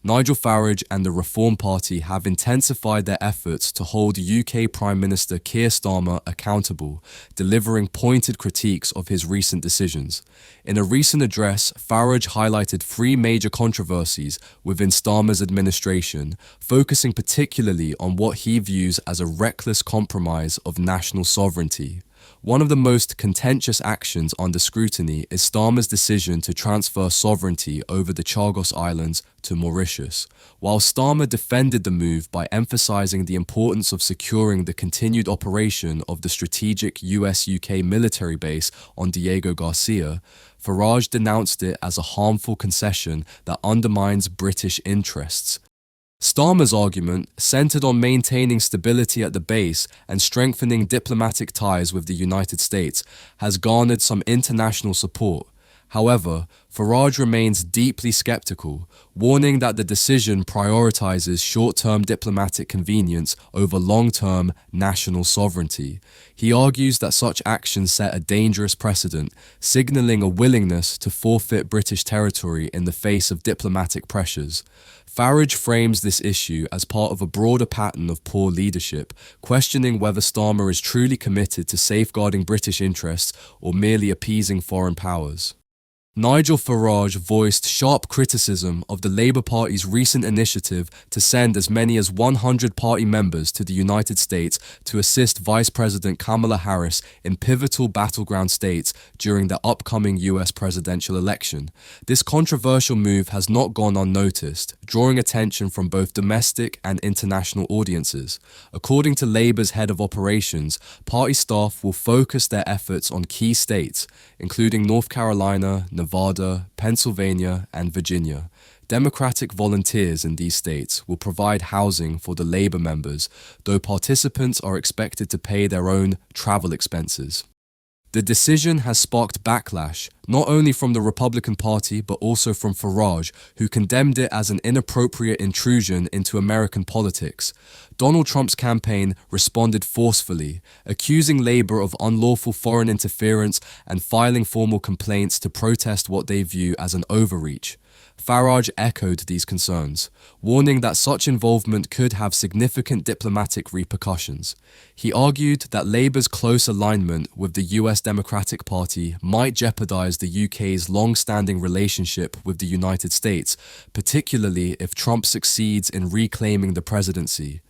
Nigel Farage and the Reform Party have intensified their efforts to hold UK Prime Minister Keir Starmer accountable, delivering pointed critiques of his recent decisions. In a recent address, Farage highlighted three major controversies within Starmer's administration, focusing particularly on what he views as a reckless compromise of national sovereignty. One of the most contentious actions under scrutiny is Starmer's decision to transfer sovereignty over the Chagos Islands to Mauritius. While Starmer defended the move by emphasizing the importance of securing the continued operation of the strategic US-UK military base on Diego Garcia, Farage denounced it as a harmful concession that undermines British interests. Starmer's argument, centered on maintaining stability at the base and strengthening diplomatic ties with the United States, has garnered some international support. However, Farage remains deeply skeptical, warning that the decision prioritizes short-term diplomatic convenience over long-term national sovereignty. He argues that such actions set a dangerous precedent, signaling a willingness to forfeit British territory in the face of diplomatic pressures. Farage frames this issue as part of a broader pattern of poor leadership, questioning whether Starmer is truly committed to safeguarding British interests or merely appeasing foreign powers. Nigel Farage voiced sharp criticism of the Labour Party's recent initiative to send as many as 100 party members to the United States to assist Vice President Kamala Harris in pivotal battleground states during the upcoming US presidential election. This controversial move has not gone unnoticed, drawing attention from both domestic and international audiences. According to Labour's head of operations, party staff will focus their efforts on key states, including North Carolina, Nevada, Pennsylvania, and Virginia. Democratic volunteers in these states will provide housing for the Labour members, though participants are expected to pay their own travel expenses. The decision has sparked backlash, not only from the Republican Party but also from Farage, who condemned it as an inappropriate intrusion into American politics. Donald Trump's campaign responded forcefully, accusing Labour of unlawful foreign interference and filing formal complaints to protest what they view as an overreach. Farage echoed these concerns, warning that such involvement could have significant diplomatic repercussions. He argued that Labour's close alignment with the US Democratic Party might jeopardize the UK's long-standing relationship with the United States, particularly if Trump succeeds in reclaiming the presidency.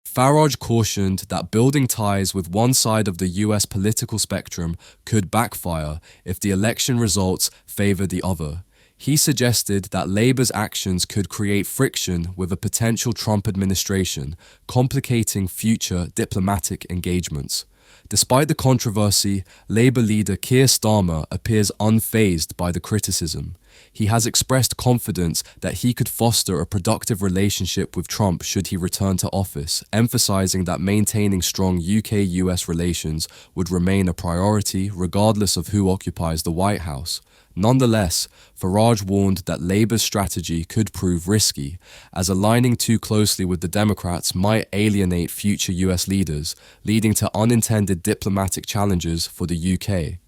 Farage cautioned that building ties with one side of the US political spectrum could backfire if the election results favor the other. He suggested that Labour's actions could create friction with a potential Trump administration, complicating future diplomatic engagements. Despite the controversy, Labour leader Keir Starmer appears unfazed by the criticism. He has expressed confidence that he could foster a productive relationship with Trump should he return to office, emphasizing that maintaining strong UK-US relations would remain a priority regardless of who occupies the White House. Nonetheless, Farage warned that Labour's strategy could prove risky, as aligning too closely with the Democrats might alienate future US leaders, leading to unintended diplomatic challenges for the UK.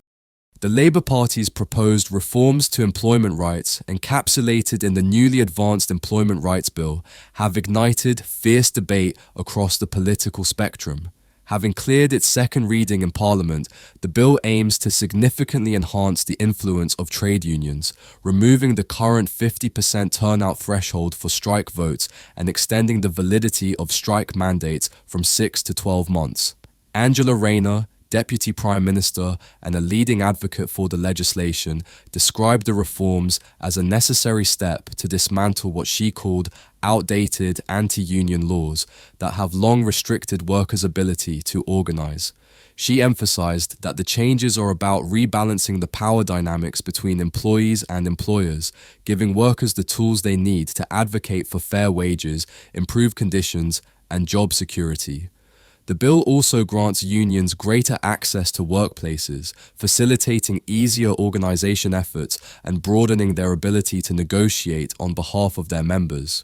The Labour Party's proposed reforms to employment rights, encapsulated in the newly advanced Employment Rights Bill, have ignited fierce debate across the political spectrum. Having cleared its second reading in Parliament, the bill aims to significantly enhance the influence of trade unions, removing the current 50% turnout threshold for strike votes and extending the validity of strike mandates from 6 to 12 months. Angela Rayner, Deputy Prime Minister and a leading advocate for the legislation, described the reforms as a necessary step to dismantle what she called outdated anti-union laws that have long restricted workers' ability to organize. She emphasized that the changes are about rebalancing the power dynamics between employees and employers, giving workers the tools they need to advocate for fair wages, improved conditions, and job security. The bill also grants unions greater access to workplaces, facilitating easier organization efforts and broadening their ability to negotiate on behalf of their members.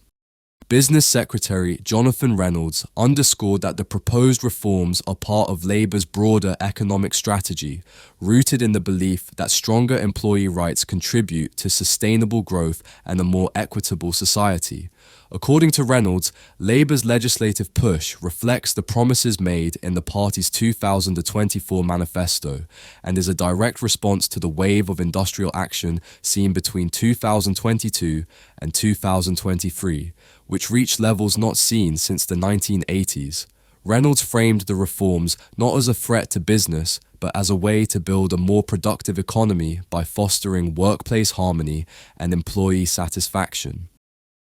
Business Secretary Jonathan Reynolds underscored that the proposed reforms are part of Labour's broader economic strategy, rooted in the belief that stronger employee rights contribute to sustainable growth and a more equitable society. According to Reynolds, Labour's legislative push reflects the promises made in the party's 2024 manifesto and is a direct response to the wave of industrial action seen between 2022 and 2023, which reached levels not seen since the 1980s. Reynolds framed the reforms not as a threat to business, but as a way to build a more productive economy by fostering workplace harmony and employee satisfaction.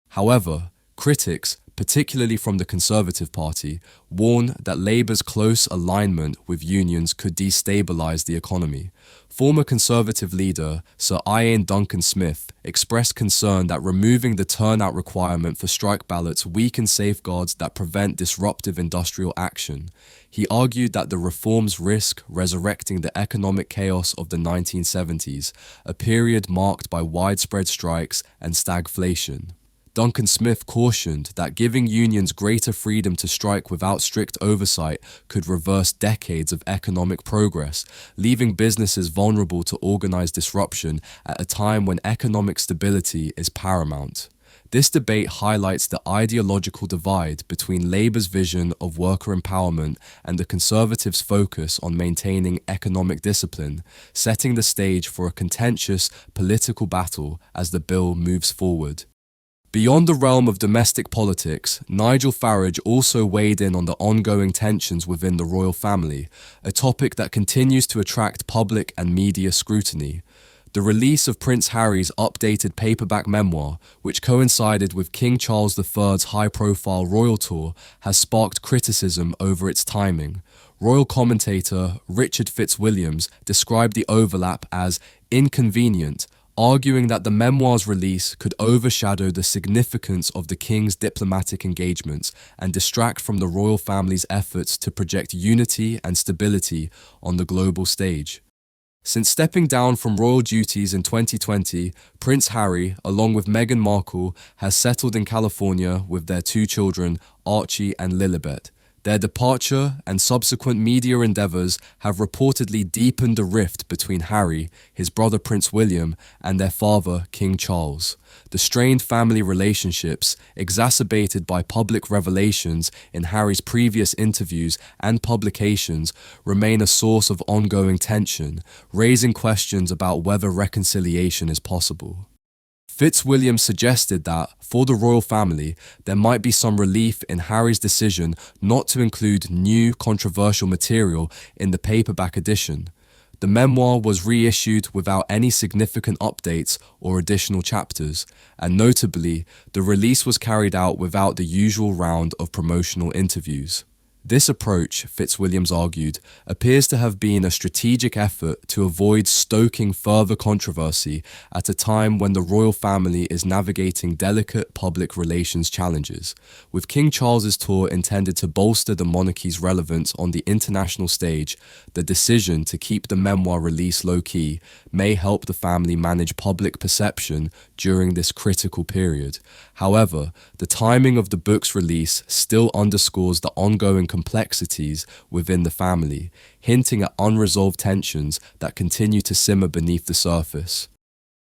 However, critics, particularly from the Conservative Party, warn that Labour's close alignment with unions could destabilize the economy. Former Conservative leader Sir Ian Duncan Smith expressed concern that removing the turnout requirement for strike ballots weakens safeguards that prevent disruptive industrial action. He argued that the reforms risk resurrecting the economic chaos of the 1970s, a period marked by widespread strikes and stagflation. Duncan Smith cautioned that giving unions greater freedom to strike without strict oversight could reverse decades of economic progress, leaving businesses vulnerable to organized disruption at a time when economic stability is paramount. This debate highlights the ideological divide between Labour's vision of worker empowerment and the Conservatives' focus on maintaining economic discipline, setting the stage for a contentious political battle as the bill moves forward. Beyond the realm of domestic politics, Nigel Farage also weighed in on the ongoing tensions within the royal family, a topic that continues to attract public and media scrutiny. The release of Prince Harry's updated paperback memoir, which coincided with King Charles III's high-profile royal tour, has sparked criticism over its timing. Royal commentator Richard Fitzwilliams described the overlap as inconvenient, arguing that the memoir's release could overshadow the significance of the king's diplomatic engagements and distract from the royal family's efforts to project unity and stability on the global stage. Since stepping down from royal duties in 2020, Prince Harry, along with Meghan Markle, has settled in California with their two children, Archie and Lilibet. Their departure and subsequent media endeavours have reportedly deepened the rift between Harry, his brother Prince William, and their father, King Charles. The strained family relationships, exacerbated by public revelations in Harry's previous interviews and publications, remain a source of ongoing tension, raising questions about whether reconciliation is possible. Fitzwilliam suggested that, for the royal family, there might be some relief in Harry's decision not to include new controversial material in the paperback edition. The memoir was reissued without any significant updates or additional chapters, and notably, the release was carried out without the usual round of promotional interviews. This approach, Fitzwilliams argued, appears to have been a strategic effort to avoid stoking further controversy at a time when the royal family is navigating delicate public relations challenges. With King Charles's tour intended to bolster the monarchy's relevance on the international stage, the decision to keep the memoir release low-key may help the family manage public perception during this critical period. However, the timing of the book's release still underscores the ongoing complexities within the family, hinting at unresolved tensions that continue to simmer beneath the surface.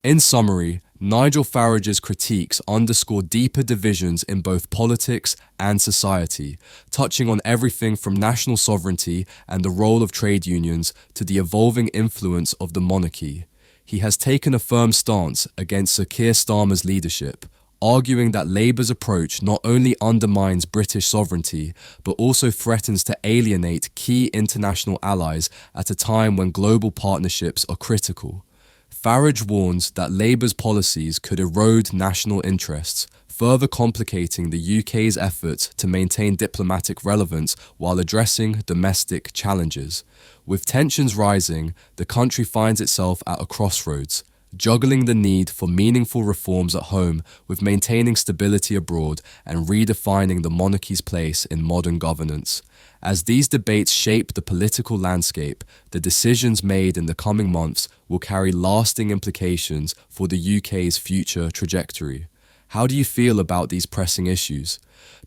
In summary, Nigel Farage's critiques underscore deeper divisions in both politics and society, touching on everything from national sovereignty and the role of trade unions to the evolving influence of the monarchy. He has taken a firm stance against Sir Keir Starmer's leadership, arguing that Labour's approach not only undermines British sovereignty, but also threatens to alienate key international allies at a time when global partnerships are critical. Farage warns that Labour's policies could erode national interests, further complicating the UK's efforts to maintain diplomatic relevance while addressing domestic challenges. With tensions rising, the country finds itself at a crossroads, juggling the need for meaningful reforms at home with maintaining stability abroad and redefining the monarchy's place in modern governance. As these debates shape the political landscape, the decisions made in the coming months will carry lasting implications for the UK's future trajectory. How do you feel about these pressing issues?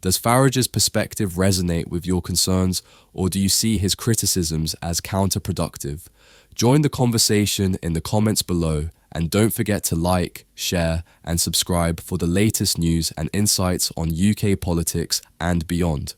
Does Farage's perspective resonate with your concerns, or do you see his criticisms as counterproductive? Join the conversation in the comments below, and don't forget to like, share, and subscribe for the latest news and insights on UK politics and beyond.